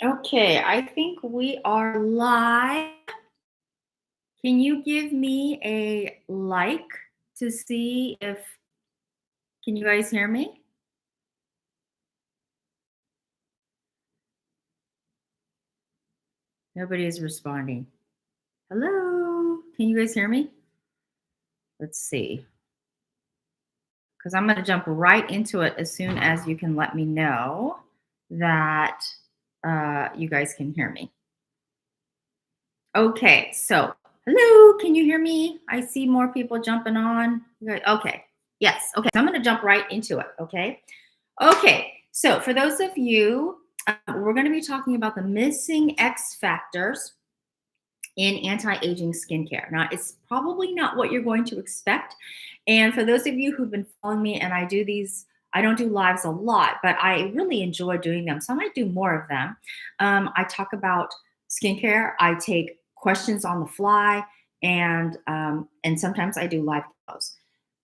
Okay, I think we are live. Can you give me a like to see if, can you guys hear me? Nobody is responding. Hello, can you guys hear me? Let's see, because I'm going to jump right into it as soon as you can let me know that you guys can hear me. Okay, so hello, can you hear me? I see more people jumping on. Okay, yes, okay, so I'm going to jump right into it, okay? Okay, so for those of you, we're going to be talking about the missing X factors in anti-aging skincare. Now, it's probably not what you're going to expect. And for those of you who've been following me, and I do these, I don't do lives a lot, but I really enjoy doing them. So I might do more of them. I talk about skincare. I take questions on the fly, and sometimes I do live demos.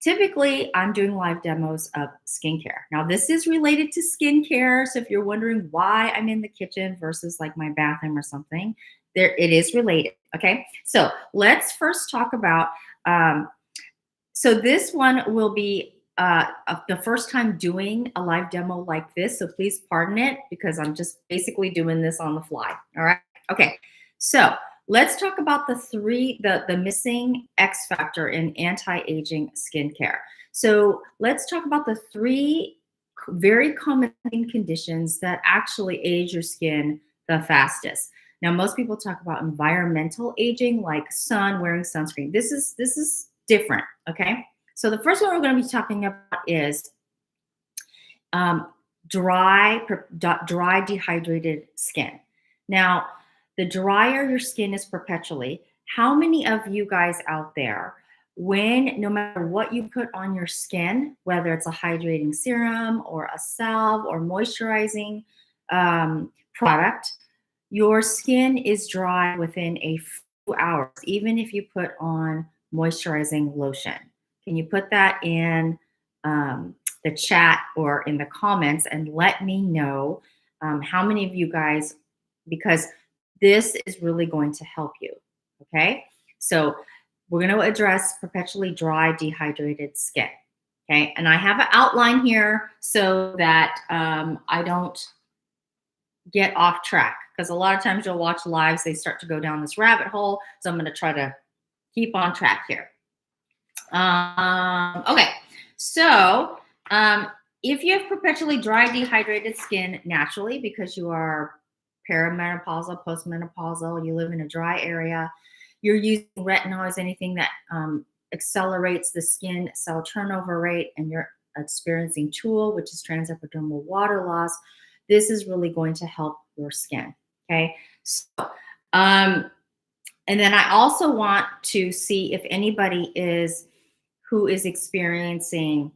Typically, I'm doing live demos of skincare. Now, this is related to skincare. So if you're wondering why I'm in the kitchen versus like my bathroom or something, there it is related. Okay, so let's first talk about. So this one will be the first time doing a live demo like this. So please pardon it because I'm just basically doing this on the fly. All right. Okay. So let's talk about the missing X factor in anti-aging skincare. So let's talk about the three very common conditions that actually age your skin the fastest. Now, most people talk about environmental aging, like sun, wearing sunscreen. This is different. Okay, so the first one we're going to be talking about is um, dry dehydrated skin. Now, the drier your skin is perpetually, how many of you guys out there, when no matter what you put on your skin, whether it's a hydrating serum or a salve or moisturizing product, your skin is dry within a few hours, even if you put on moisturizing lotion? Can you put that in the chat or in the comments and let me know how many of you guys, because this is really going to help you. Okay, so we're going to address perpetually dry, dehydrated skin. Okay, and I have an outline here so that I don't get off track, because a lot of times you'll watch lives, they start to go down this rabbit hole. So I'm going to try to keep on track here. Okay, so if you have perpetually dry, dehydrated skin naturally because you are perimenopausal, postmenopausal, you live in a dry area, you're using retinoids, anything that accelerates the skin cell turnover rate, and you're experiencing TUL, which is transepidermal water loss, this is really going to help your skin. Okay, so and then I also want to see if anybody who is experiencing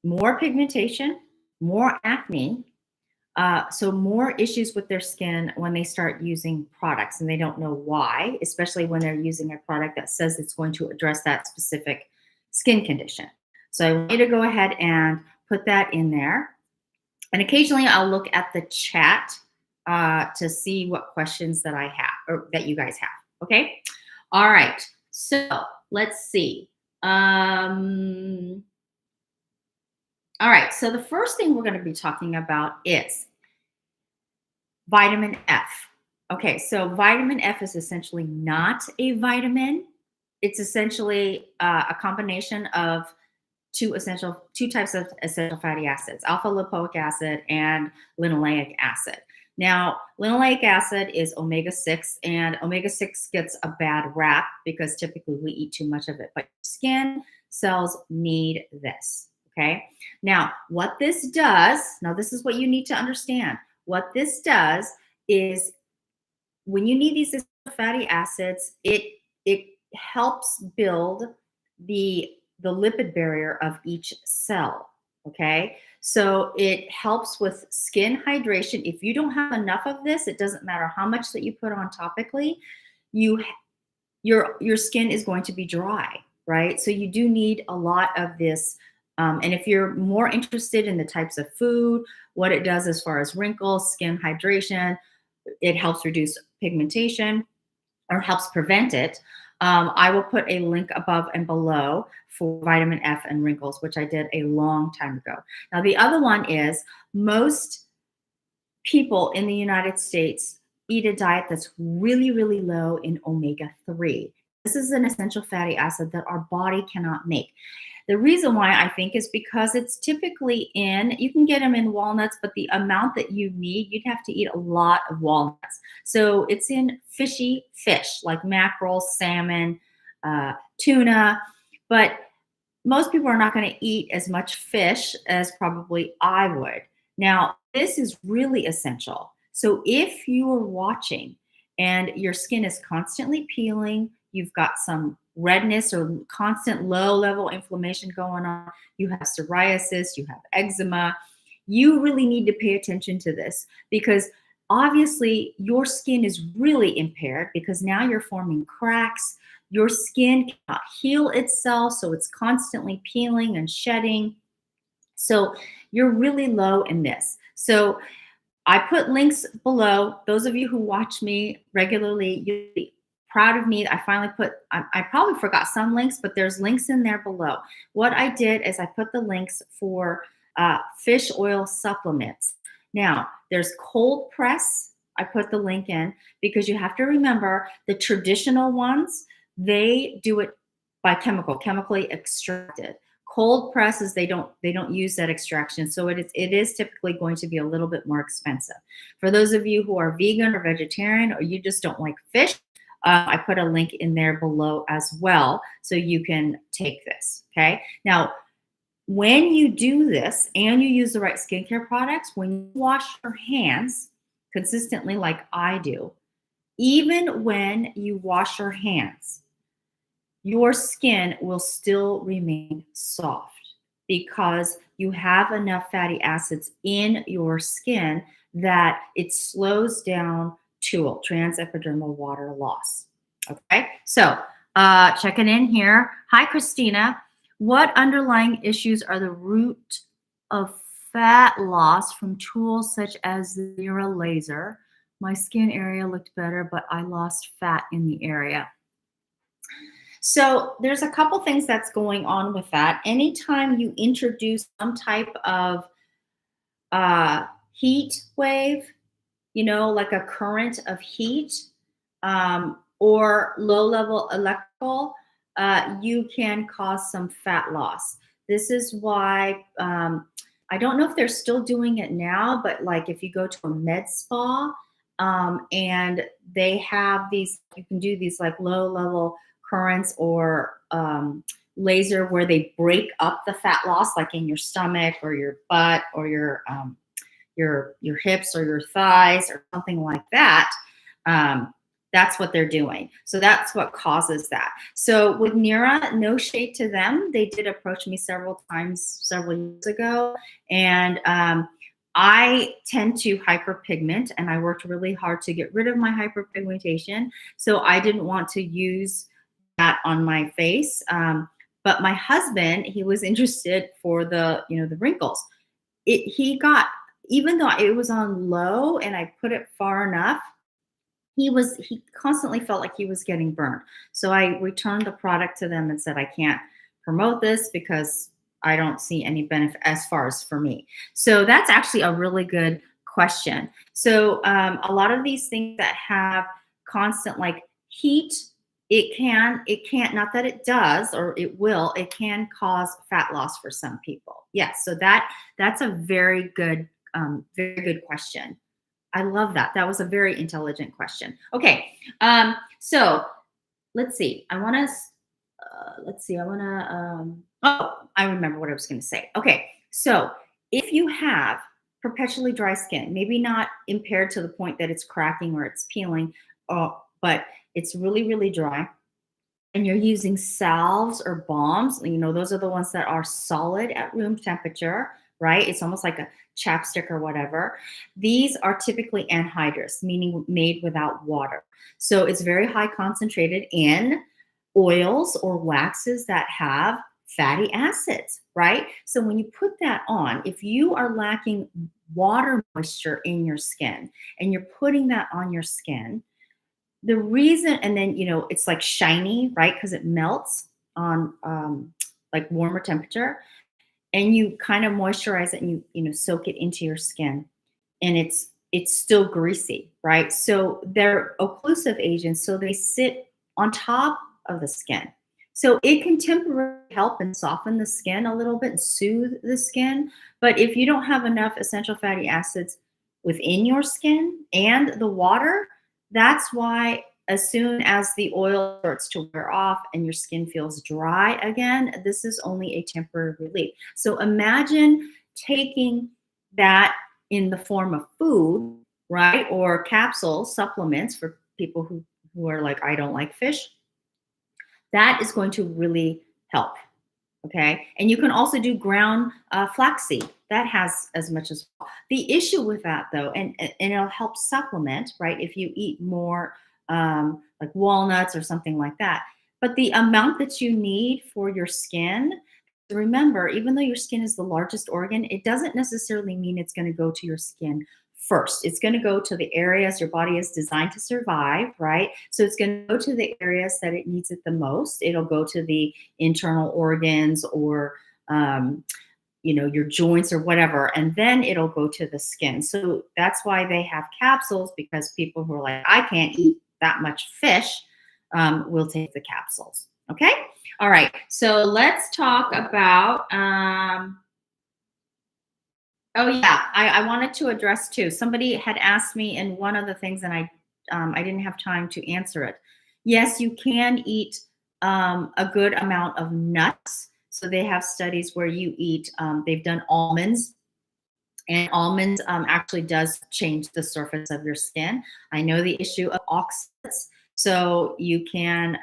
more pigmentation, more acne, so more issues with their skin when they start using products and they don't know why, especially when they're using a product that says it's going to address that specific skin condition. So I want you to go ahead and put that in there. And occasionally I'll look at the chat to see what questions that I have or that you guys have. Okay. All right. So let's see. All right. So the first thing we're going to be talking about is vitamin F. Okay. So vitamin F is essentially not a vitamin. It's essentially a combination of two types of essential fatty acids, alpha lipoic acid and linoleic acid. Now, linoleic acid is omega-6, and omega-6 gets a bad rap because typically we eat too much of it, but skin cells need this, okay? Now, what this does, now this is what you need to understand. What this does is when you need these essential fatty acids, it helps build the lipid barrier of each cell. Okay, so it helps with skin hydration. If you don't have enough of this, it doesn't matter how much that you put on topically, your skin is going to be dry, right? So you do need a lot of this. And if you're more interested in the types of food, what it does as far as wrinkles, skin hydration, it helps reduce pigmentation or helps prevent it. I will put a link above and below for vitamin F and wrinkles, which I did a long time ago. Now, the other one is most people in the United States eat a diet that's really, really low in omega-3. This is an essential fatty acid that our body cannot make. The reason why I think is because it's typically you can get them in walnuts, but the amount that you need, you'd have to eat a lot of walnuts. So it's in fishy fish like mackerel, salmon, tuna, but most people are not going to eat as much fish as probably I would. Now, this is really essential. So if you are watching and your skin is constantly peeling, you've got some redness or constant low-level inflammation going on, you have psoriasis, you have eczema, you really need to pay attention to this because obviously your skin is really impaired because now you're forming cracks. Your skin cannot heal itself, so it's constantly peeling and shedding. So you're really low in this. So I put links below. Those of you who watch me regularly, you'll be proud of me. I finally I probably forgot some links, but there's links in there below. What I did is I put the links for fish oil supplements. Now, there's cold press. I put the link in because you have to remember the traditional ones, they do it by chemically extracted. Cold presses, they don't use that extraction, so it is typically going to be a little bit more expensive. For those of you who are vegan or vegetarian, or you just don't like fish, I put a link in there below as well, so you can take this. Okay. Now, when you do this and you use the right skincare products, when you wash your hands consistently, like I do, even when you wash your hands, your skin will still remain soft because you have enough fatty acids in your skin that it slows down TUL, transepidermal water loss. Okay, so checking in here. Hi, Christina. What underlying issues are the root of fat loss from tools such as the Mira laser? My skin area looked better, but I lost fat in the area. So there's a couple things that's going on with that. Anytime you introduce some type of heat wave, you know, like a current of heat or low-level electrical, you can cause some fat loss. This is why I don't know if they're still doing it now, but like if you go to a med spa and they have these, you can do these like low-level currents or laser where they break up the fat loss, like in your stomach or your butt or your hips or your thighs or something like that. That's what they're doing. So that's what causes that. So with Mira, no shade to them. They did approach me several times several years ago. And I tend to hyperpigment, and I worked really hard to get rid of my hyperpigmentation. So I didn't want to use that on my face. But my husband, he was interested for the wrinkles. He got, even though it was on low and I put it far enough, he constantly felt like he was getting burned. So I returned the product to them and said, I can't promote this because I don't see any benefit as far as for me. So that's actually a really good question. So a lot of these things that have constant like heat, it can't, not that it does or it will, it can cause fat loss for some people. Yes, so that's a very good question. I love that. That was a very intelligent question. Okay, so let's see. I remember what I was going to say. Okay, so if you have perpetually dry skin, maybe not impaired to the point that it's cracking or it's peeling, but it's really, really dry, and you're using salves or balms, those are the ones that are solid at room temperature, right? It's almost like a chapstick or whatever. These are typically anhydrous, meaning made without water. So it's very high concentrated in oils or waxes that have fatty acids, right? So when you put that on, if you are lacking water moisture in your skin and you're putting that on your skin, the reason, and then, it's like shiny, right? Because it melts on like warmer temperature, and you kind of moisturize it and you soak it into your skin, and it's still greasy, right? So they're occlusive agents, so they sit on top of the skin. So it can temporarily help and soften the skin a little bit and soothe the skin. But if you don't have enough essential fatty acids within your skin and the water, that's why as soon as the oil starts to wear off and your skin feels dry again, this is only a temporary relief. So imagine taking that in the form of food, right? Or capsules, supplements for people who are like, I don't like fish. That is going to really help. Okay. And you can also do ground flaxseed. That has as much as well. The issue with that, though, and it'll help supplement, right? If you eat more like walnuts or something like that. But the amount that you need for your skin, remember, even though your skin is the largest organ, it doesn't necessarily mean it's going to go to your skin first. It's going to go to the areas your body is designed to survive, right? So it's going to go to the areas that it needs it the most. It'll go to the internal organs or, your joints or whatever, and then it'll go to the skin. So that's why they have capsules, because people who are like, I can't eat that much fish, will take the capsules. Okay. All right. So let's talk about, oh yeah, I wanted to address too. Somebody had asked me in one of the things, and I didn't have time to answer it. Yes, you can eat a good amount of nuts. So they have studies where you eat. They've done almonds, and almonds actually does change the surface of your skin. I know the issue of oxalates, so you can.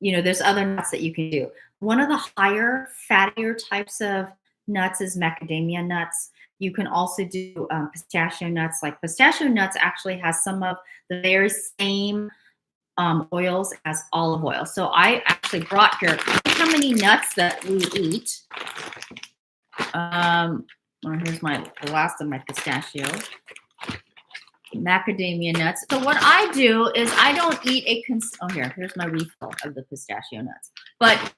There's other nuts that you can do. One of the higher, fattier types of nuts is macadamia nuts. You can also do pistachio nuts. Like pistachio nuts actually has some of the very same oils as olive oil. So I actually brought here how many nuts that we eat. Here's the last of my pistachio. Macadamia nuts. So what I do is I don't eat here's my refill of the pistachio nuts. But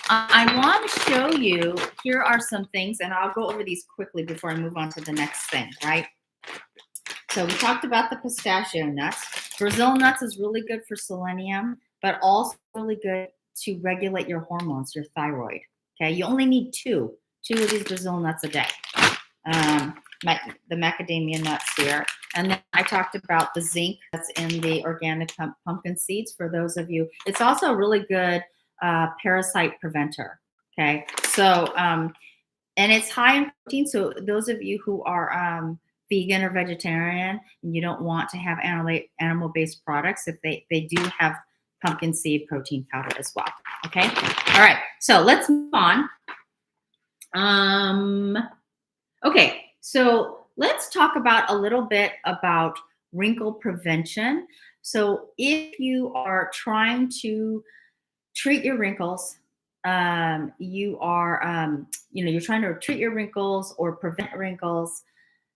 I want to show you, here are some things, and I'll go over these quickly before I move on to the next thing, right? So we talked about the pistachio nuts. Brazil nuts is really good for selenium, but also really good to regulate your hormones, your thyroid. Okay, you only need two of these Brazil nuts a day. The macadamia nuts here. And then I talked about the zinc that's in the organic pumpkin seeds for those of you. It's also a really good parasite preventer. Okay, so and it's high in protein. So those of you who are vegan or vegetarian and you don't want to have animal-based products, if they do have pumpkin seed protein powder as well. Okay, all right. So let's move on. Okay, so let's talk about a little bit about wrinkle prevention. So if you are trying to treat your wrinkles, you're trying to treat your wrinkles or prevent wrinkles,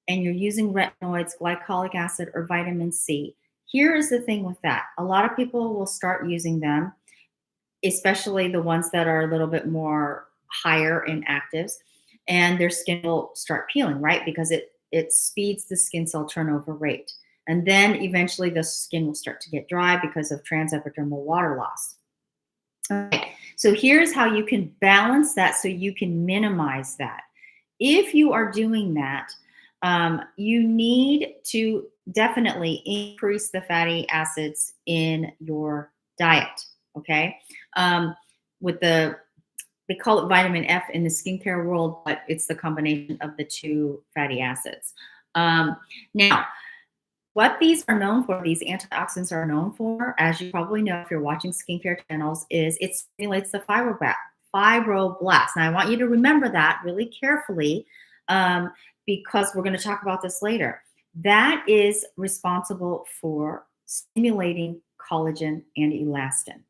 and you're using retinoids, glycolic acid, or vitamin C. Here is the thing with that. A lot of people will start using them, especially the ones that are a little bit more higher in actives, and their skin will start peeling, right? Because it speeds the skin cell turnover rate. And then eventually the skin will start to get dry because of transepidermal water loss. Okay, so here's how you can balance that so you can minimize that. If you are doing that, you need to definitely increase the fatty acids in your diet, okay? They call it vitamin F in the skincare world, but it's the combination of the two fatty acids. Now, what these are known for, these antioxidants are known for, as you probably know if you're watching skincare channels, is it stimulates the fibroblasts. Now, I want you to remember that really carefully because we're going to talk about this later. That is responsible for stimulating collagen and elastin.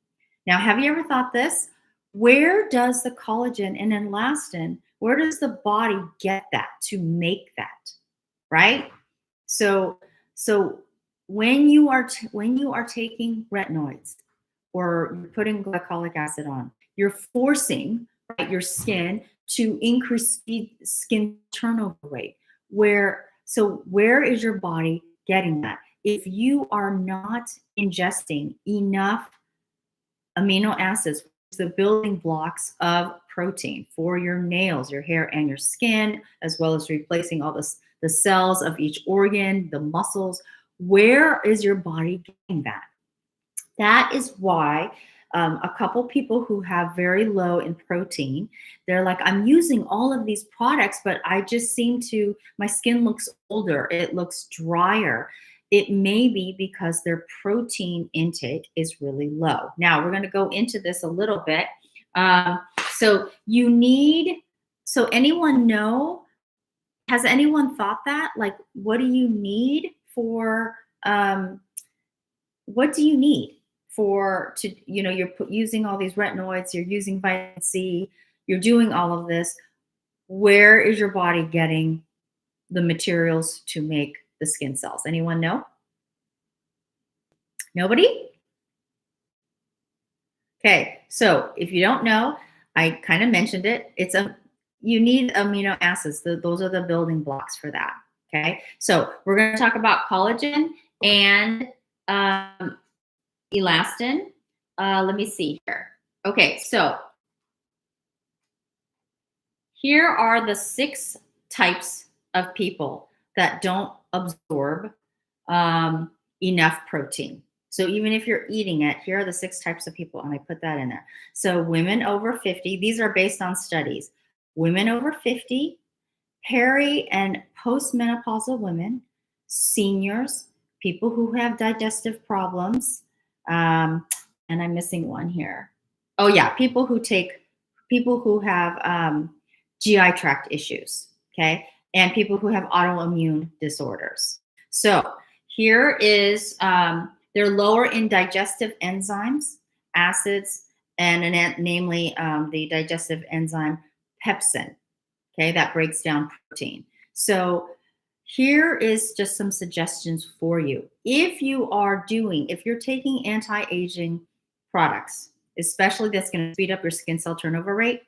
Now, have you ever thought this? where does the collagen and elastin, where does the body get that to make that, right? So, so when you are taking retinoids or you're putting glycolic acid on, you're forcing, right, your skin to increase skin turnover rate. Where is your body getting that? If you are not ingesting enough amino acids, the building blocks of protein for your nails, your hair, and your skin, as well as replacing all the cells of each organ, the muscles. Where is your body getting that? That is why a couple people who have very low in protein, they're like, I'm using all of these products, but I just seem to, my skin looks older, it looks drier. It may be because their protein intake is really low. Now, we're going to go into this a little bit. Um, so you need, so anyone know, has anyone thought that? Like, what do you need for, what do you need for, to, you know, you're using all these retinoids, you're using vitamin C, you're doing all of this. Where is your body getting the materials to make the skin cells? Anyone know? Nobody? Okay, so if you don't know, I kind of mentioned it. You need amino acids. Those are the building blocks for that. Okay, so we're going to talk about collagen and elastin. Let me see here. Okay, so here are the 6 types of people that don't absorb enough protein. So even if you're eating it, here are the 6 types of people, and I put that in there. So women over 50, these are based on studies. Women over 50, peri and postmenopausal women, seniors, people who have digestive problems, and I'm missing one here. Oh yeah, people who have GI tract issues, okay, and people who have autoimmune disorders. So here is they're lower in digestive enzymes, acids, and namely the digestive enzyme pepsin. Okay, that breaks down protein. So here is just some suggestions for you. If you're taking anti-aging products, especially that's going to speed up your skin cell turnover rate,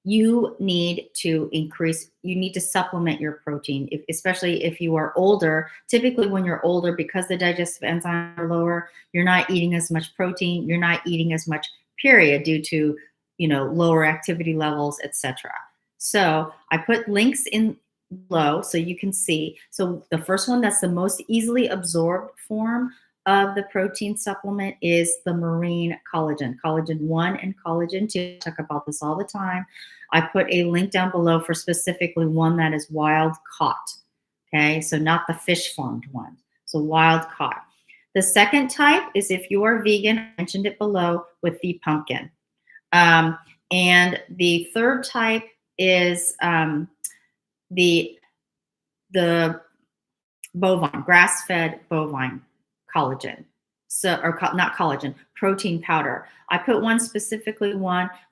you need to supplement your protein, especially if you are older. Typically when you're older, because the digestive enzymes are lower, you're not eating as much protein, you're not eating as much period due to, lower activity levels, etc. So I put links in below so you can see. So the first one, that's the most easily absorbed form of the protein supplement, is the marine collagen, collagen 1 and collagen 2. I talk about this all the time. I put a link down below for specifically one that is wild caught. Okay, so not the fish farmed one, so wild caught. The second type is if you are vegan, I mentioned it below, with the pumpkin. And the third type is the bovine, grass-fed bovine collagen. So, or not collagen, protein powder. I put one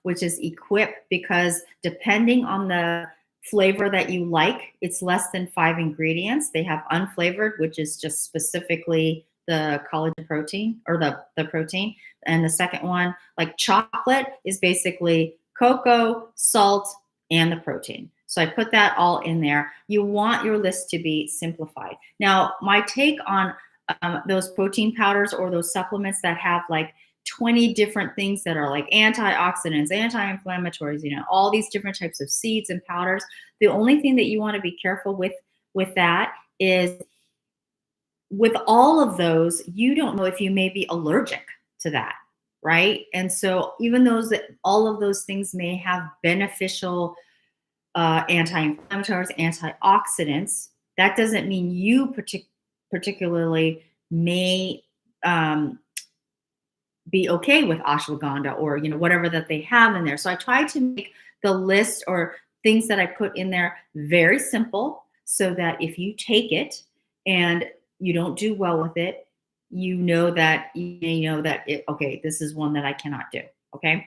which is Equip, because depending on the flavor that you like, it's less than 5 ingredients. They have unflavored, which is just specifically the collagen protein, or the protein. And the second one, like chocolate, is basically cocoa, salt, and the protein. So I put that all in there. You want your list to be simplified. Now, my take on those protein powders or those supplements that have like 20 different things that are like antioxidants, anti-inflammatories, all these different types of seeds and powders. The only thing that you want to be careful with that is, with all of those, you don't know if you may be allergic to that, right? And so even all of those things may have beneficial anti-inflammatories, antioxidants, that doesn't mean you particularly may be okay with ashwagandha or whatever that they have in there. So I try to make the list or things that I put in there very simple, so that if you take it and you don't do well with it, okay, this is one that I cannot do. Okay.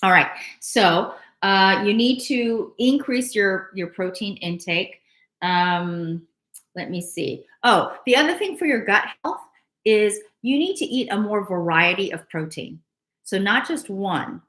All right. So you need to increase your protein intake. Let me see. Oh, the other thing for your gut health is you need to eat a more variety of protein. So not just one,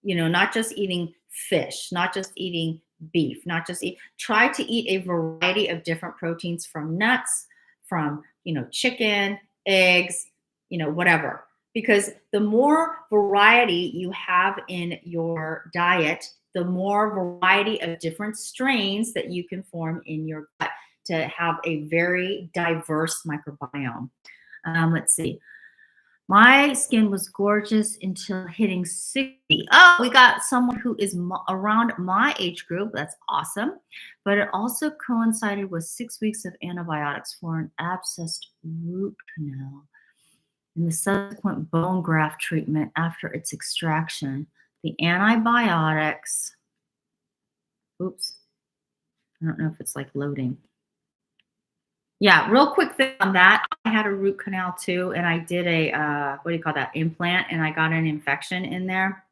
not just eating fish, not just eating beef, not just eat, try to eat a variety of different proteins from nuts, from, chicken, eggs, whatever. Because the more variety you have in your diet, the more variety of different strains that you can form in your gut to have a very diverse microbiome. Let's see. My skin was gorgeous until hitting 60. Oh, we got someone who is around my age group. That's awesome. But it also coincided with 6 weeks of antibiotics for an abscessed root canal and the subsequent bone graft treatment after its extraction. The antibiotics, oops, I don't know if it's like loading. Yeah, real quick thing on that. I had a root canal too, and I did a what do you call that, implant, and I got an infection in there.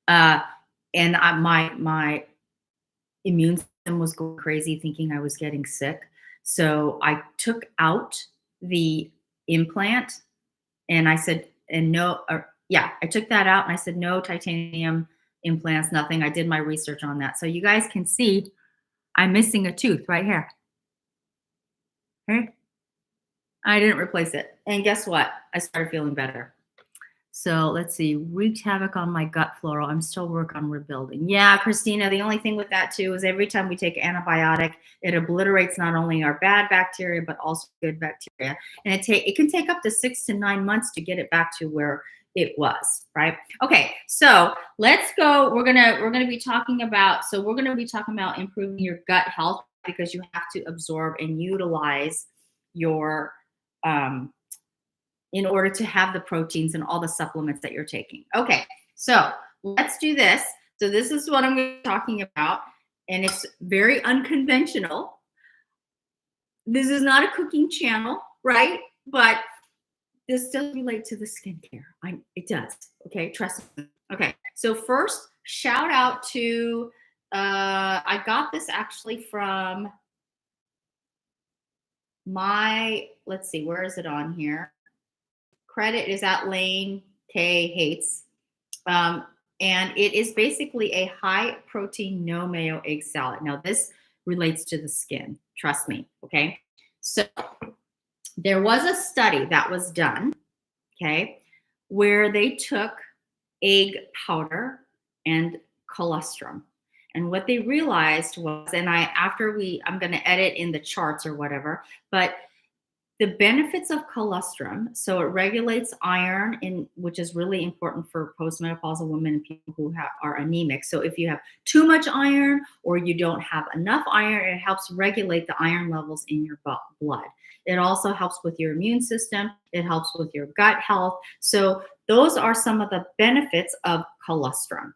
And my immune system was going crazy, thinking I was getting sick. So I took out the implant, and I said, and no, I took that out, and I said no titanium implants, nothing. I did my research on that, so you guys can see I'm missing a tooth right here. Okay. I didn't replace it. And guess what? I started feeling better. So let's see, wreaked havoc on my gut flora. I'm still working on rebuilding. Yeah, Christina, the only thing with that too is every time we take antibiotic, it obliterates not only our bad bacteria, but also good bacteria. And it can take up to 6 to 9 months to get it back to where it was, right? Okay, so let's go. We're gonna be talking about, improving your gut health, because you have to absorb and utilize your in order to have the proteins and all the supplements that you're taking. Okay, so let's do this. So this is what I'm going to be talking about, and it's very unconventional. This is not a cooking channel, right? But this does relate to the skincare. It does. Okay, trust me. Okay, so first, shout out to, I got this actually from let's see, where is it on here? Credit is at Lane K Hates. And it is basically a high protein, no mayo egg salad. Now, this relates to the skin. Trust me. Okay. So there was a study that was done, okay, where they took egg powder and colostrum. And what they realized was, and I'm going to edit in the charts or whatever, but the benefits of colostrum, so it regulates iron, which is really important for postmenopausal women and people who are anemic. So if you have too much iron or you don't have enough iron, it helps regulate the iron levels in your blood. It also helps with your immune system. It helps with your gut health. So those are some of the benefits of colostrum.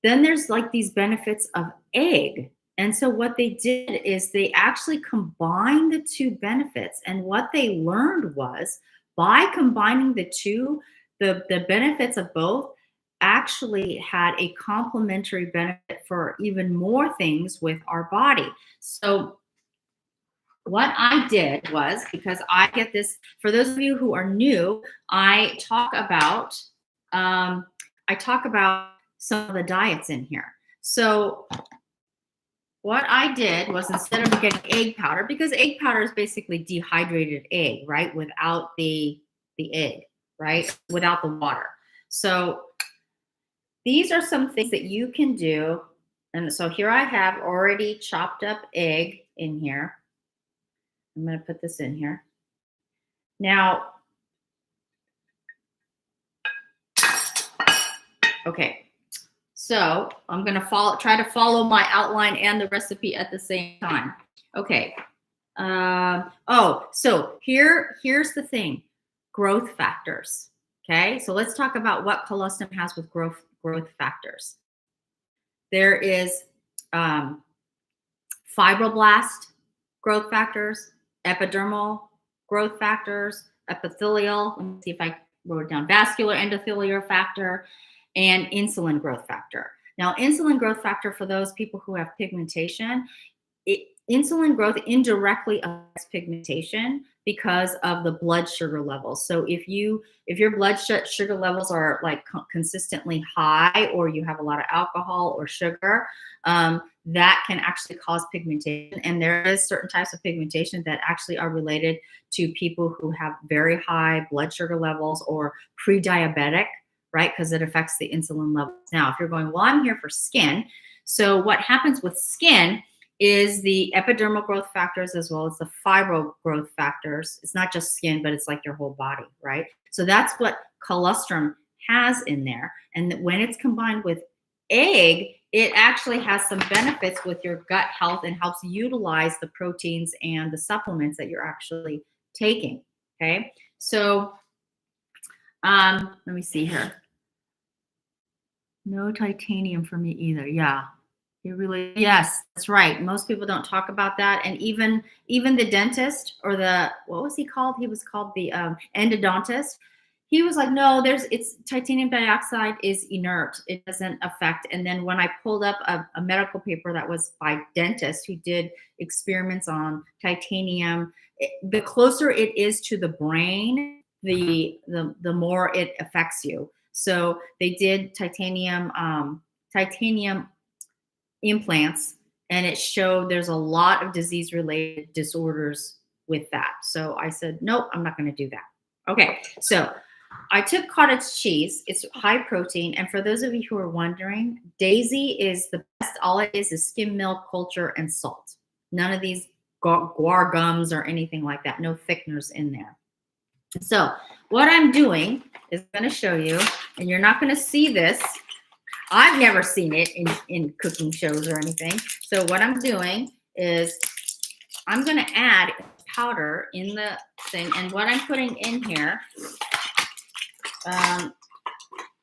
Then there's like these benefits of egg. And so what they did is they actually combined the two benefits. And what they learned was, by combining the two, the benefits of both actually had a complementary benefit for even more things with our body. So what I did was, because I get this, for those of you who are new, I talk about some of the diets in here. So what I did was, instead of getting egg powder, because egg powder is basically dehydrated egg, right? Without the egg, right? Without the water. So these are some things that you can do. And so here I have already chopped up egg in here. I'm going to put this in here. Now, okay. So I'm going to try to follow my outline and the recipe at the same time. Okay. So here's the thing: growth factors. Okay. So let's talk about what colostrum has with growth factors. There is fibroblast growth factors, epidermal growth factors, epithelial. Let me see if I wrote it down. Vascular endothelial factor. and insulin growth factor. Now, insulin growth factor, for those people who have pigmentation, insulin growth indirectly affects pigmentation because of the blood sugar levels. So if your blood sugar levels are like consistently high, or you have a lot of alcohol or sugar, that can actually cause pigmentation. And there is certain types of pigmentation that actually are related to people who have very high blood sugar levels or pre-diabetic, right? Because it affects the insulin levels. Now, if you're going, well, I'm here for skin. So what happens with skin is the epidermal growth factors as well as the fibro growth factors. It's not just skin, but it's like your whole body, right? So that's what colostrum has in there. And when it's combined with egg, it actually has some benefits with your gut health and helps utilize the proteins and the supplements that you're actually taking, okay? So let me see here. No titanium for me either. Yeah. Yes, that's right. Most people don't talk about that. And even the dentist, or what was he called? He was called the endodontist. He was like, no, it's titanium dioxide is inert. It doesn't affect. And then when I pulled up a medical paper that was by dentists who did experiments on titanium, the closer it is to the brain, the more it affects you. So they did titanium implants, and it showed there's a lot of disease-related disorders with that. So I said, nope, I'm not going to do that. Okay, so I took cottage cheese. It's high protein. And for those of you who are wondering, Daisy is the best. All it is skim milk, culture, and salt. None of these guar gums or anything like that. No thickeners in there. So what I'm doing is going to show you, and you're not going to see this. I've never seen it in cooking shows or anything. So what I'm doing is I'm going to add powder in the thing. And what I'm putting in here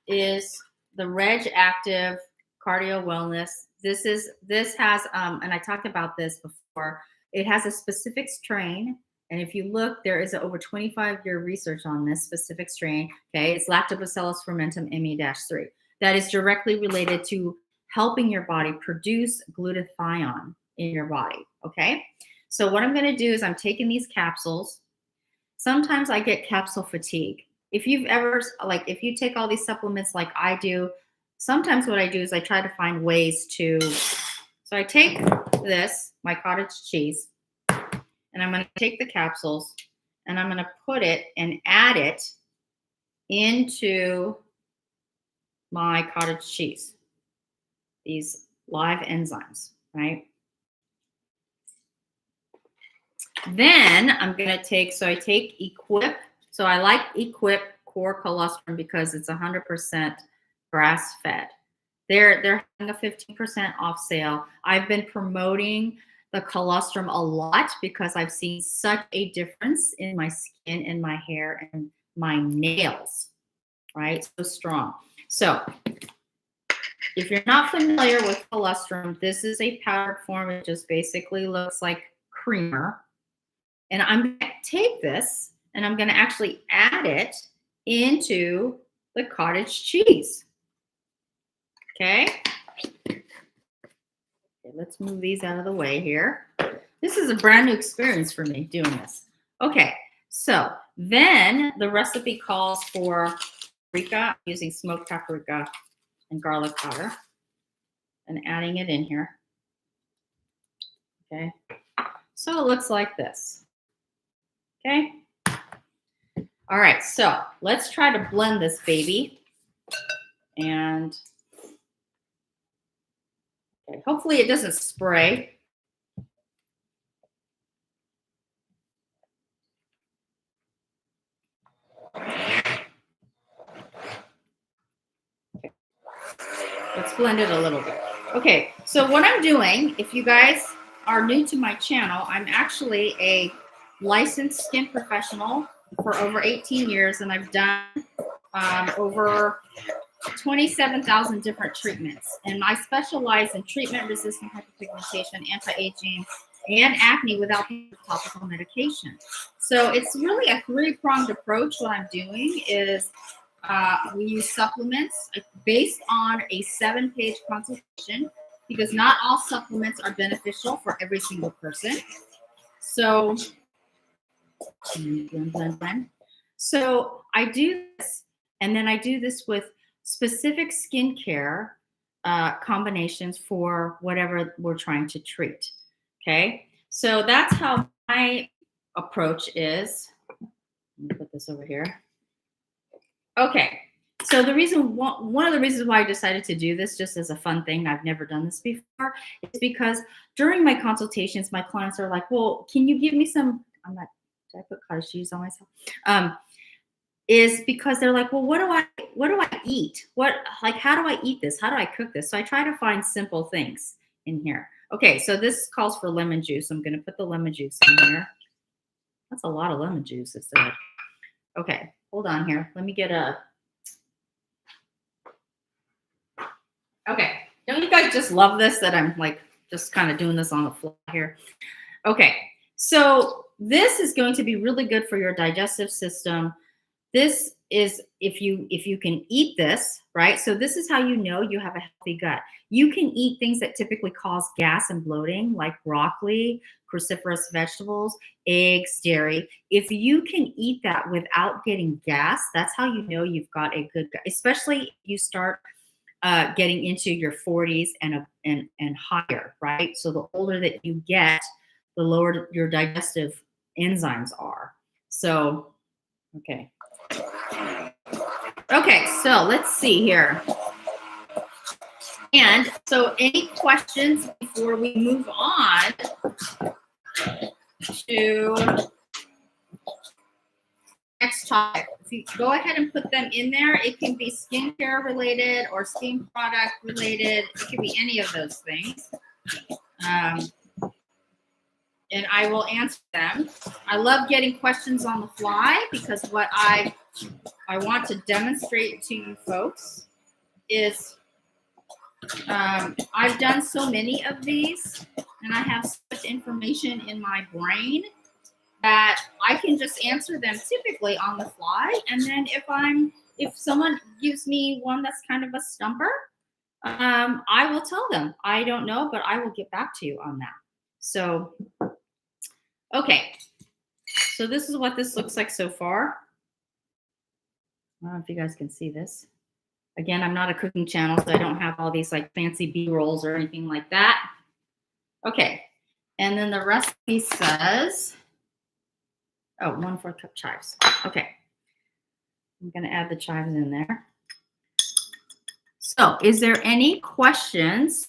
is the Reg Active Cardio Wellness. This has, and I talked about this before, it has a specific strain. And if you look, there is over 25-year research on this specific strain. Okay, it's Lactobacillus fermentum ME-3. That is directly related to helping your body produce glutathione in your body, okay? So what I'm gonna do is I'm taking these capsules. Sometimes I get capsule fatigue. If you've ever, if you take all these supplements like I do, sometimes what I do is I try to find ways to, so I take this, my cottage cheese, and I'm gonna take the capsules and I'm gonna put it and add it into my cottage cheese, these live enzymes, right? Then I'm gonna take, so I take Equip. So I like Equip Core Colostrum because it's 100% grass fed. They're having a 15% off sale. I've been promoting the colostrum a lot because I've seen such a difference in my skin and my hair and my nails, right? So strong. So if you're not familiar with colostrum, this is a powdered form. It just basically looks like creamer. And I'm going to take this and I'm going to actually add it into the cottage cheese. Okay. Okay, let's move these out of the way here. This is a brand new experience for me doing this. Okay, so then the recipe calls for paprika. I'm using smoked paprika and garlic powder and adding it in here. Okay, so it looks like this. Okay. All right, so let's try to blend this baby. And okay, hopefully it doesn't spray. Okay. Let's blend it a little bit. Okay, so what I'm doing, if you guys are new to my channel, I'm actually a licensed skin professional for over 18 years, and I've done over 27,000 different treatments. And I specialize in treatment-resistant hyperpigmentation, anti-aging, and acne without topical medication. So it's really a three-pronged approach. What I'm doing is we use supplements based on a 7-page consultation because not all supplements are beneficial for every single person. So, so I do this, and then I do this with specific skincare combinations for whatever we're trying to treat. Okay, so that's how my approach is. Let me put this over here. Okay, so the reason, one of the reasons why I decided to do this just as a fun thing, I've never done this before, is because during my consultations, my clients are like, well, can you give me some, I'm not, did I put cottage cheese on myself? Is because they're like, well, what do I eat? How do I eat this? How do I cook this? So I try to find simple things in here. Okay, so this calls for lemon juice. I'm gonna put the lemon juice in here. That's a lot of lemon juice, it said. Okay, hold on here. Let me get a, okay. Don't you guys just love this, that I'm like just kind of doing this on the fly here? Okay, so this is going to be really good for your digestive system. This is, if you can eat this, right? So this is how you know you have a healthy gut. You can eat things that typically cause gas and bloating, like broccoli, cruciferous vegetables, eggs, dairy. If you can eat that without getting gas, that's how you know you've got a good gut, especially if you start getting into your 40s and higher, right? So the older that you get, the lower your digestive enzymes are. So, okay. Okay, so let's see here. And so any questions before we move on to next topic? If you go ahead and put them in there, it can be skincare related or skin product related. It could be any of those things. And I will answer them. I love getting questions on the fly because what I want to demonstrate to you folks is I've done so many of these and I have so much information in my brain that I can just answer them typically on the fly. And then if someone gives me one that's kind of a stumper, I will tell them, I don't know, but I will get back to you on that. So, okay. So this is what this looks like so far. I don't know if you guys can see this. Again, I'm not a cooking channel, so I don't have all these like fancy B-rolls or anything like that. Okay. And then the recipe says, oh, 1/4 cup chives. Okay. I'm going to add the chives in there. So is there any questions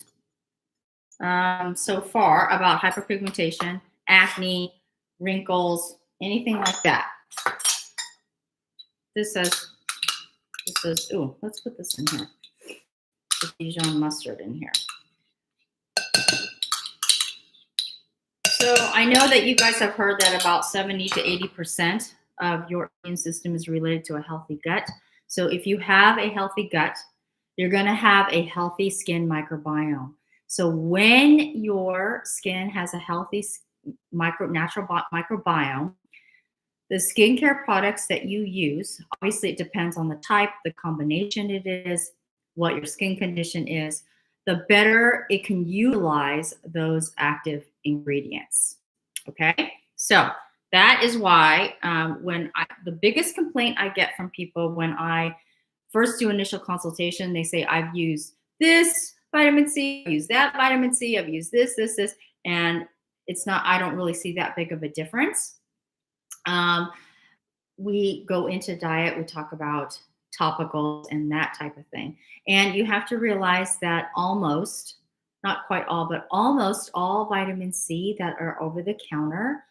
so far about hyperpigmentation, acne, wrinkles, anything like that? This says, ooh, let's put this in here. The Dijon mustard in here. So I know that you guys have heard that about 70 to 80% of your immune system is related to a healthy gut. So if you have a healthy gut, you're going to have a healthy skin microbiome. So when your skin has a healthy natural microbiome, the skincare products that you use, obviously it depends on the type, the combination it is, what your skin condition is, the better it can utilize those active ingredients. Okay, so that is why the biggest complaint I get from people when I first do initial consultation, they say, I've used this vitamin C, I've used that vitamin C, I've used this, and it's not, I don't really see that big of a difference. We go into diet, we talk about topicals and that type of thing. And you have to realize that almost, not quite all, but almost all vitamin C that are over the counter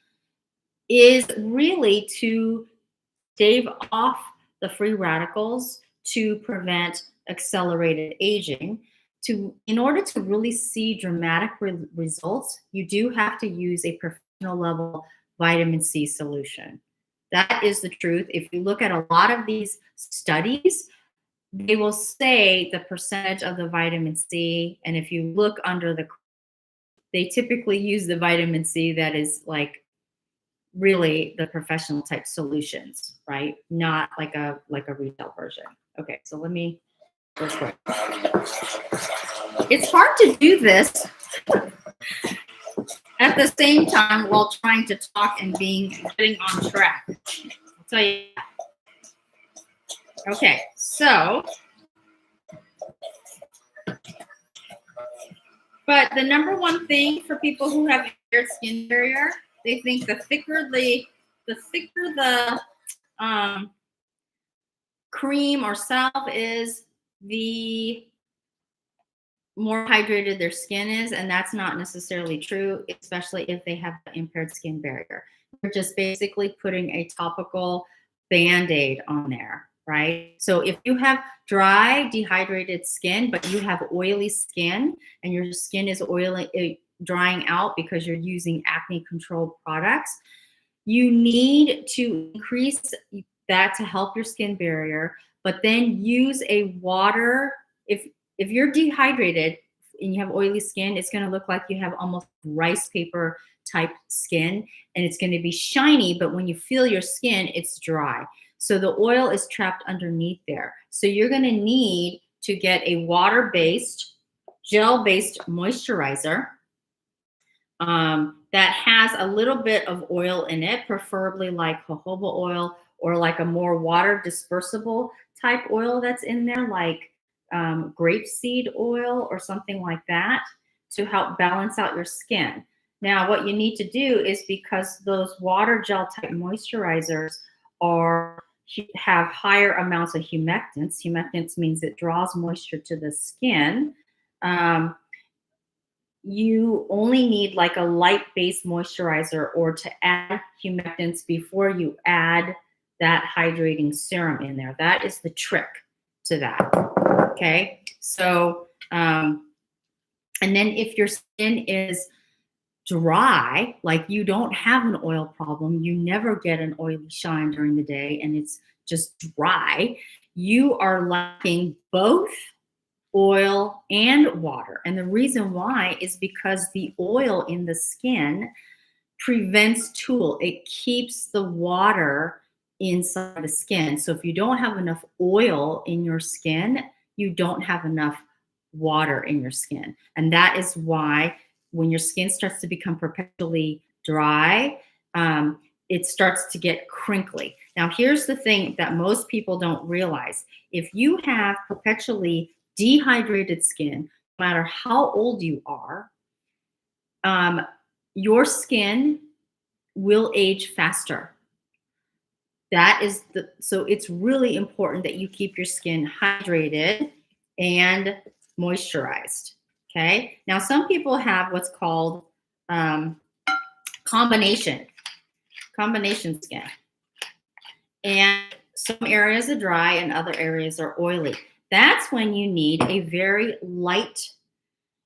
is really to stave off the free radicals to prevent accelerated aging. In order to really see dramatic results, you do have to use a professional level vitamin C solution. That is the truth. If you look at a lot of these studies, they will say the percentage of the vitamin C, and if you look under they typically use the vitamin C that is like really the professional type solutions, right? Not like a retail version. Okay, so let me go quick. It's hard to do this at the same time while trying to talk and getting on track. I'll tell you. Okay, so, but the number one thing for people who have impaired skin barrier, they think the thicker the cream or salve is, the more hydrated their skin is, and that's not necessarily true, especially if they have impaired skin barrier. We're just basically putting a topical Band-Aid on there, right? So if you have dry, dehydrated skin, but you have oily skin and your skin is oily, drying out because you're using acne control products, you need to increase that to help your skin barrier, but then use a water. If you're dehydrated and you have oily skin, it's going to look like you have almost rice paper type skin, and it's going to be shiny, but when you feel your skin, it's dry. So the oil is trapped underneath there. So you're going to need to get a water-based, gel-based moisturizer that has a little bit of oil in it, preferably like jojoba oil or like a more water dispersible type oil that's in there, like grapeseed oil or something like that, to help balance out your skin. Now, what you need to do is, because those water gel type moisturizers have higher amounts of humectants. Humectants means it draws moisture to the skin. You only need like a light-based moisturizer or to add humectants before you add that hydrating serum in there. That is the trick to that. Okay, so and then if your skin is dry, like you don't have an oil problem, you never get an oily shine during the day, and it's just dry, you are lacking both oil and water. And the reason why is because the oil in the skin prevents tool. It keeps the water inside the skin. So if you don't have enough oil in your skin, you don't have enough water in your skin. And that is why when your skin starts to become perpetually dry, it starts to get crinkly. Now, here's the thing that most people don't realize. If you have perpetually dehydrated skin, no matter how old you are, your skin will age faster. So it's really important that you keep your skin hydrated and moisturized. Okay. Now, some people have what's called combination skin, and some areas are dry and other areas are oily. That's when you need a very light.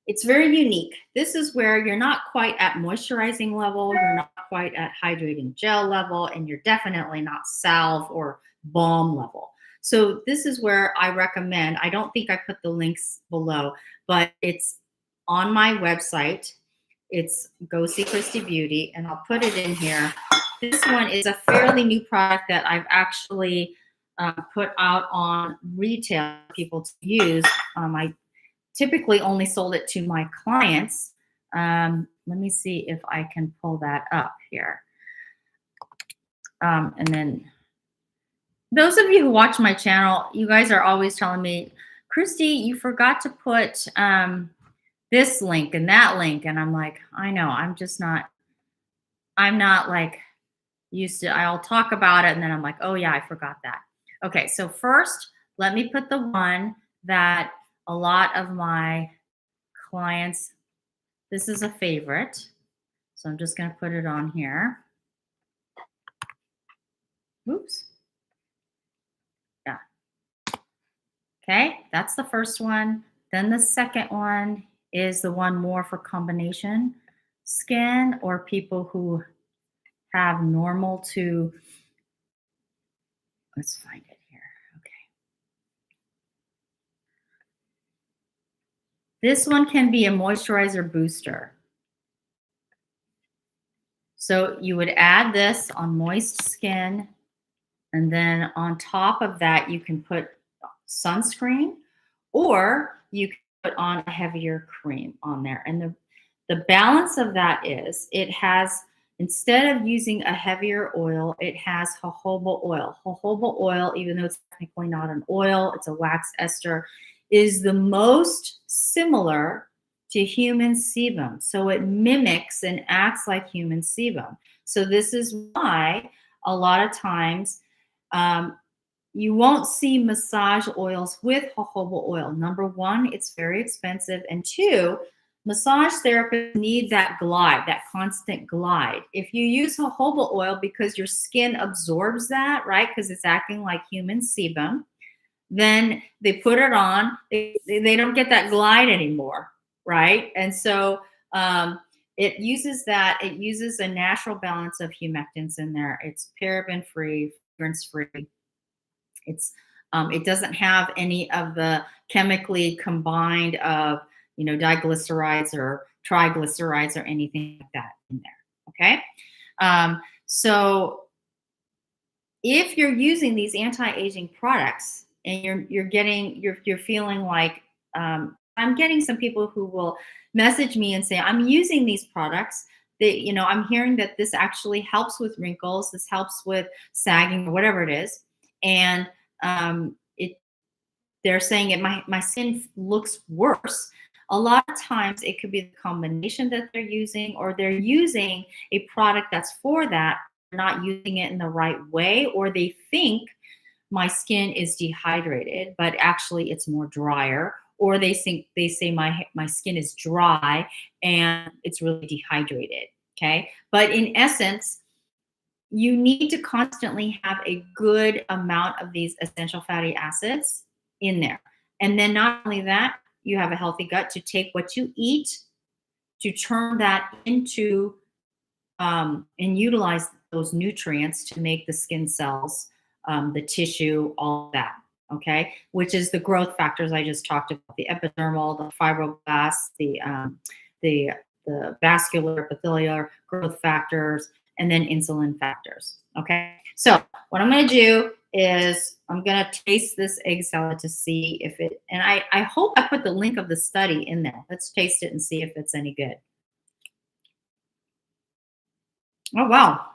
It's very unique. This is where you're not quite at moisturizing level, you're not quite at hydrating gel level, and you're definitely not salve or balm level. So this is where I recommend, I don't think I put the links below, but it's on my website. It's Go See Christy Beauty, and I'll put it in here. This one is a fairly new product that I've actually put out on retail for people to use. I typically only sold it to my clients. Let me see if I can pull that up here. And then those of you who watch my channel, you guys are always telling me, Christy, you forgot to put this link and that link. And I'm like, I know, I'm not like used to, I'll talk about it and then I'm like, oh yeah, I forgot that. Okay, so first, let me put the one that a lot of my clients, this is a favorite. So I'm just gonna put it on here. Oops. Yeah. Okay, that's the first one. Then the second one is the one more for combination skin or people who have normal to, let's find it here. Okay. This one can be a moisturizer booster. So you would add this on moist skin, and then on top of that, you can put sunscreen, or you can put on a heavier cream on there. And the balance of that is it has, instead of using a heavier oil, it has jojoba oil. Jojoba oil, even though it's technically not an oil, it's a wax ester, is the most similar to human sebum. So it mimics and acts like human sebum. So this is why a lot of times um, you won't see massage oils with jojoba oil. Number one, it's very expensive. And two, massage therapists need that glide, that constant glide. If you use jojoba oil because your skin absorbs that, right, because it's acting like human sebum, then they put it on, they don't get that glide anymore, right? And so it uses that, it uses a natural balance of humectants in there. It's paraben free, fragrance free. It doesn't have any of the chemically combined of, diglycerides or triglycerides or anything like that in there. Okay. So if you're using these anti-aging products and you're feeling like, I'm getting some people who will message me and say, I'm using these products. I'm hearing that this actually helps with wrinkles, this helps with sagging or whatever it is. And they're saying my skin looks worse. A lot of times it could be the combination that they're using, or they're using a product that's for that, not using it in the right way, or they think my skin is dehydrated, but actually it's more drier, or they say my skin is dry and it's really dehydrated. Okay. But in essence, you need to constantly have a good amount of these essential fatty acids in there. And then not only that, you have a healthy gut to take what you eat to turn that into and utilize those nutrients to make the skin cells, the tissue, all that. Okay, which is the growth factors I just talked about: the epidermal, the fibroblasts, the vascular epithelial growth factors, and then insulin factors. Okay, so what I'm going to do is I'm going to taste this egg salad to see if it, and I hope I put the link of the study in there. Let's taste it and see if it's any good. Oh, wow.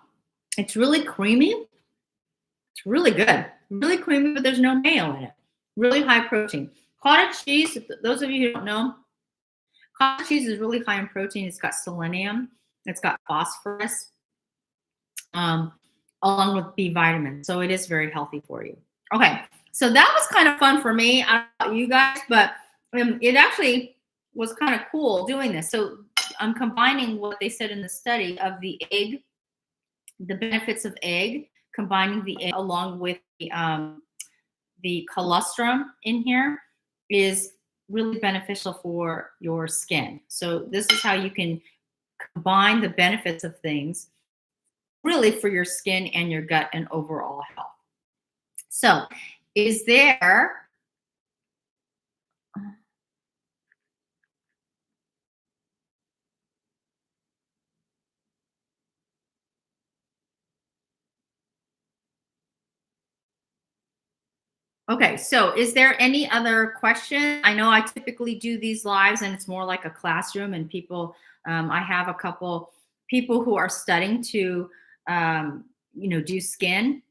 It's really creamy. It's really good. Really creamy, but there's no mayo in it. Really high protein. Cottage cheese, those of you who don't know, cottage cheese is really high in protein. It's got selenium. It's got phosphorus, along with B vitamins. So it is very healthy for you. Okay, so that was kind of fun for me. I don't know about you guys, but it actually was kind of cool doing this. So I'm combining what they said in the study of the egg, the benefits of egg, combining the egg along with the colostrum in here is really beneficial for your skin. So this is how you can combine the benefits of things really for your skin and your gut and overall health. So is there okay, so is there any other question? I know I typically do these lives and it's more like a classroom, and people, I have a couple people who are studying to, do skin,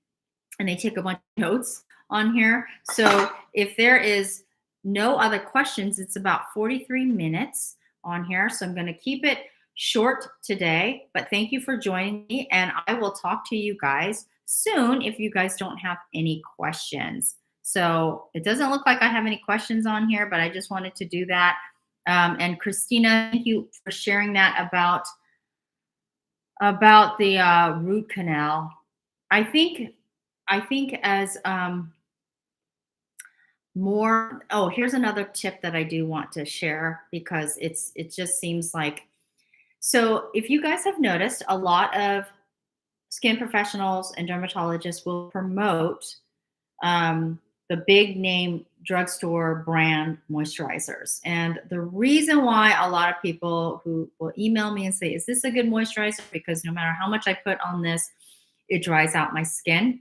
and they take a bunch of notes on here. So if there is no other questions, it's about 43 minutes on here. So I'm going to keep it short today, but thank you for joining me, and I will talk to you guys soon if you guys don't have any questions. So it doesn't look like I have any questions on here, but I just wanted to do that. And Christina, thank you for sharing that about the root canal. I think as more, oh, here's another tip that I do want to share, because it just seems like, so if you guys have noticed, a lot of skin professionals and dermatologists will promote the big name drugstore brand moisturizers. And the reason why a lot of people who will email me and say, is this a good moisturizer? Because no matter how much I put on this, it dries out my skin.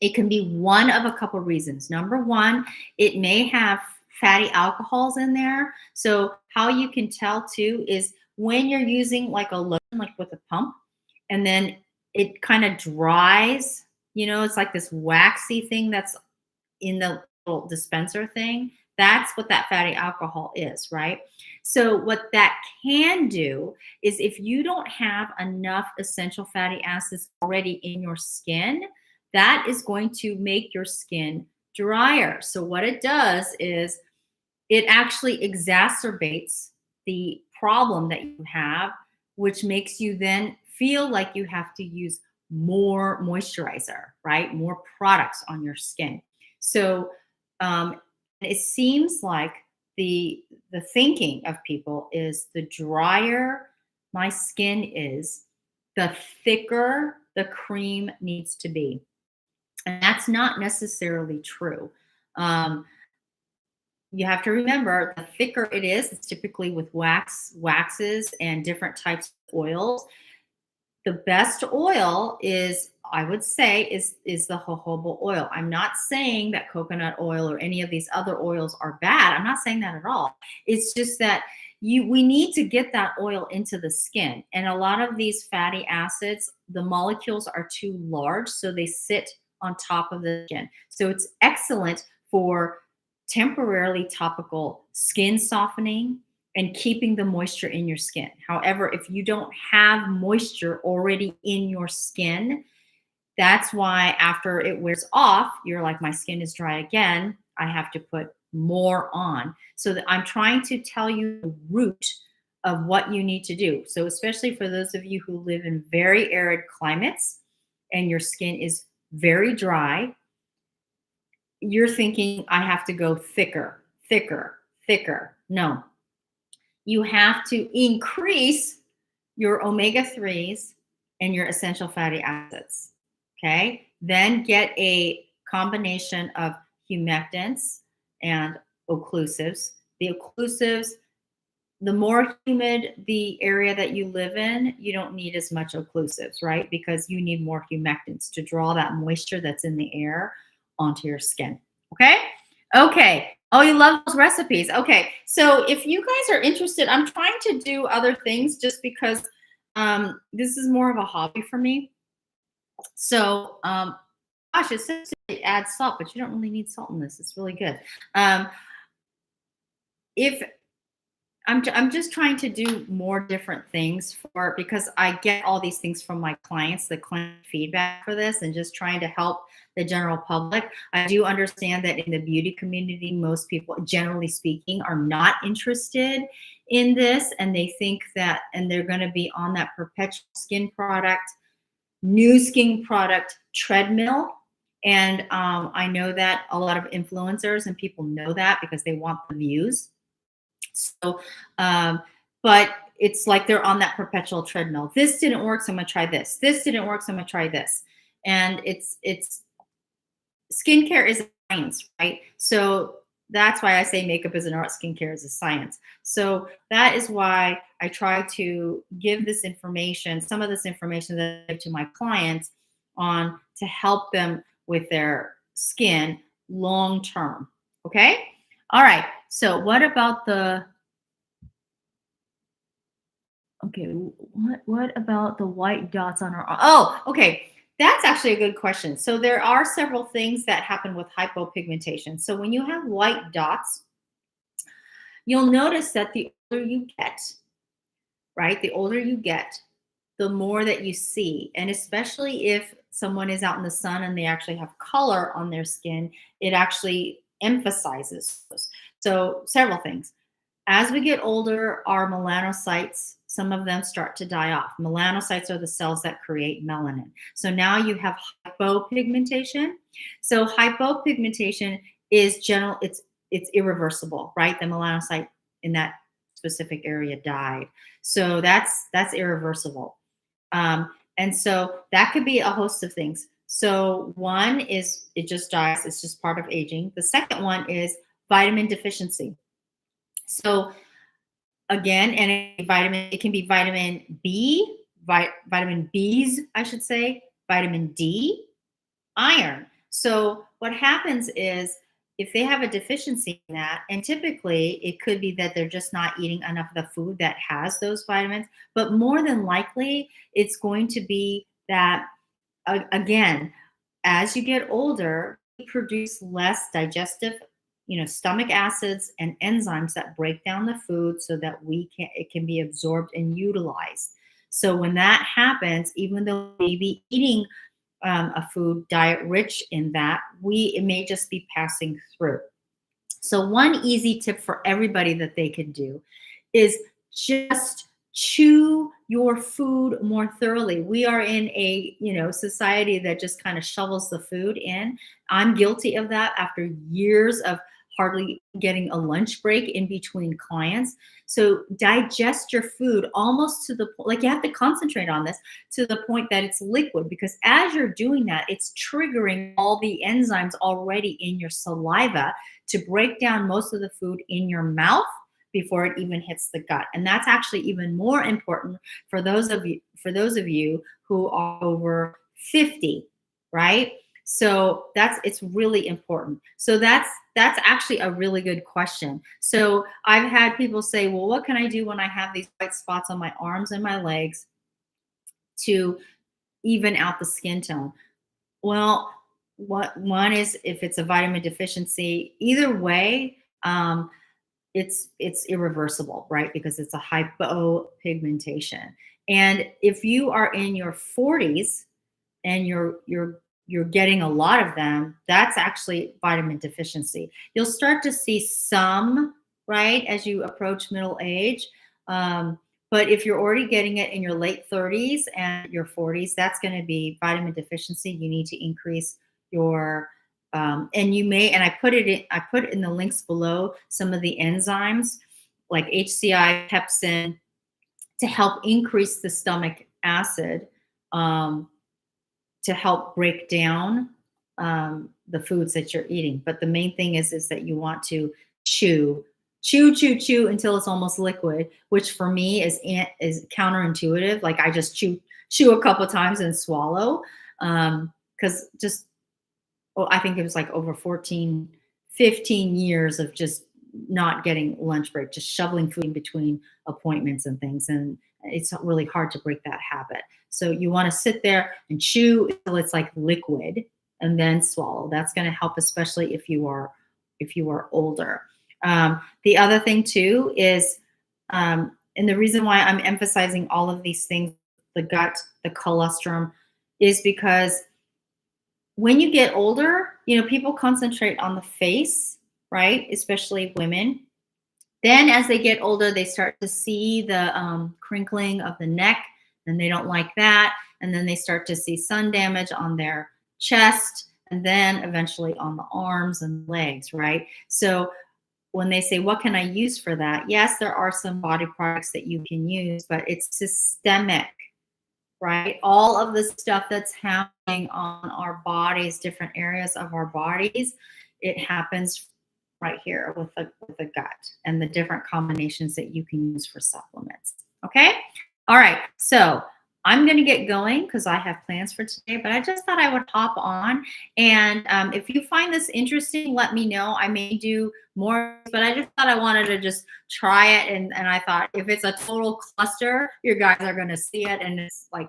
It can be one of a couple reasons. Number one, it may have fatty alcohols in there. So how you can tell too is when you're using like a lotion, like with a pump, and then it kind of dries, it's like this waxy thing that's in the little dispenser thing. That's what that fatty alcohol is, right? So what that can do is if you don't have enough essential fatty acids already in your skin, that is going to make your skin drier. So what it does is it actually exacerbates the problem that you have, which makes you then feel like you have to use more moisturizer, right? More products on your skin. So it seems like the thinking of people is the drier my skin is, the thicker the cream needs to be. And that's not necessarily true. You have to remember, the thicker it is, it's typically with waxes and different types of oils. The best oil is, I would say, is the jojoba oil. I'm not saying that coconut oil or any of these other oils are bad. I'm not saying that at all. It's just that we need to get that oil into the skin. And a lot of these fatty acids, the molecules are too large, so they sit on top of the skin. So it's excellent for temporarily topical skin softening and keeping the moisture in your skin. However, if you don't have moisture already in your skin, that's why after it wears off, you're like, my skin is dry again. I have to put more on. So that I'm trying to tell you the root of what you need to do. So especially for those of you who live in very arid climates and your skin is very dry, you're thinking, I have to go thicker, thicker, thicker. No. You have to increase your omega-3s and your essential fatty acids, okay? Then get a combination of humectants and occlusives. The occlusives, the more humid the area that you live in, you don't need as much occlusives, right? Because you need more humectants to draw that moisture that's in the air onto your skin, okay? Okay. Oh, you love those recipes. Okay. So if you guys are interested, I'm trying to do other things just because this is more of a hobby for me. So, gosh, it says to add salt, but you don't really need salt in this. It's really good. If I'm just trying to do more different things because I get all these things from my clients, the client feedback for this, and just trying to help the general public. I do understand that in the beauty community, most people, generally speaking, are not interested in this, and they think that, and they're going to be on that perpetual skin product, new skin product treadmill. And I know that a lot of influencers and people know that because they want the views. So, but it's like they're on that perpetual treadmill. This didn't work, so I'm gonna try this. This didn't work, so I'm gonna try this. And it's skincare is a science, right? So that's why I say makeup is an art, skincare is a science. So that is why I try to give this information, some of this information that I give to my clients on to help them with their skin long term. Okay. All right. So what about what about the white dots on our arm? Oh, okay. That's actually a good question. So there are several things that happen with hypopigmentation. So when you have white dots, you'll notice that the older you get, right? The older you get, the more that you see. And especially if someone is out in the sun and they actually have color on their skin, it actually emphasizes those. So several things. As we get older, our melanocytes, some of them start to die off. Melanocytes are the cells that create melanin. So now you have hypopigmentation. So hypopigmentation is general, it's irreversible, right? The melanocyte in that specific area died. So that's irreversible. And so that could be a host of things. So one is it just dies, it's just part of aging. The second one is vitamin deficiency. So again, and vitamin, it can be vitamin B, vitamin B's, I should say, vitamin D, iron. So what happens is if they have a deficiency in that, and typically it could be that they're just not eating enough of the food that has those vitamins, but more than likely it's going to be that, again, as you get older, you produce less digestive, stomach acids and enzymes that break down the food so that it can be absorbed and utilized. So when that happens, even though we may be eating a food diet rich in that, it may just be passing through. So one easy tip for everybody that they can do is just chew your food more thoroughly. We are in a, society that just kind of shovels the food in. I'm guilty of that after years of hardly getting a lunch break in between clients. So digest your food almost to the point, like you have to concentrate on this to the point that it's liquid, because as you're doing that, it's triggering all the enzymes already in your saliva to break down most of the food in your mouth before it even hits the gut. And that's actually even more important for those of you who are over 50, right? So it's really important. So that's actually a really good question. So I've had people say, well, what can I do when I have these white spots on my arms and my legs to even out the skin tone? Well, one is if it's a vitamin deficiency, either way, it's irreversible, right? Because it's a hypopigmentation. And if you are in your 40s and you're getting a lot of them, that's actually vitamin deficiency. You'll start to see some, right, as you approach middle age. But if you're already getting it in your late 30s and your 40s, that's going to be vitamin deficiency. You need to increase your and you may, and I put in the links below some of the enzymes like HCI, pepsin, to help increase the stomach acid, to help break down the foods that you're eating. But the main thing is that you want to chew until it's almost liquid, which for me is counterintuitive. Like I just chew a couple times and swallow, because I think it was like over 15 years of just not getting lunch break, just shoveling food in between appointments and things. And it's really hard to break that habit. So you want to sit there and chew until it's like liquid and then swallow. That's going to help, especially if you are older. The other thing too is, and the reason why I'm emphasizing all of these things, the gut, the colostrum, is because when you get older, people concentrate on the face, right? Especially women. Then as they get older, they start to see the crinkling of the neck, and they don't like that. And then they start to see sun damage on their chest, and then eventually on the arms and legs, right? So when they say, what can I use for that? Yes, there are some body products that you can use, but it's systemic, right? All of the stuff that's happening on our bodies, different areas of our bodies, it happens right here with the gut and the different combinations that you can use for supplements. Okay. All right. So I'm going to get going because I have plans for today, but I just thought I would hop on. And if you find this interesting, let me know. I may do more, but I just thought I wanted to just try it. And I thought if it's a total cluster, you guys are going to see it. And it's like,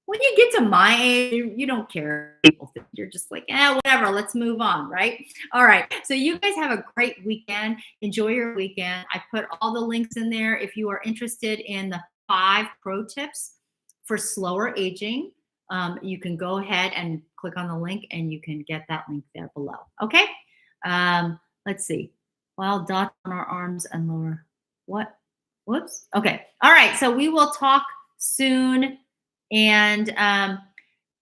when you get to my age, you don't care. People think you're just like, whatever, let's move on, right? All right. So you guys have a great weekend. Enjoy your weekend. I put all the links in there. If you are interested in the 5 pro tips for slower aging, you can go ahead and click on the link and you can get that link there below. Okay. Let's see. Well, dots on our arms and lower. What? Whoops. Okay. All right. So we will talk soon. And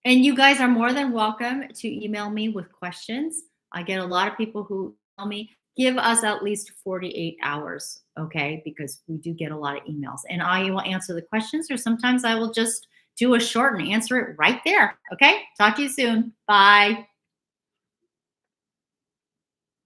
you guys are more than welcome to email me with questions. I get a lot of people who tell me, give us at least 48 hours, okay? Because we do get a lot of emails. And I will answer the questions, or sometimes I will just do a short and answer it right there. Okay. Talk to you soon. Bye.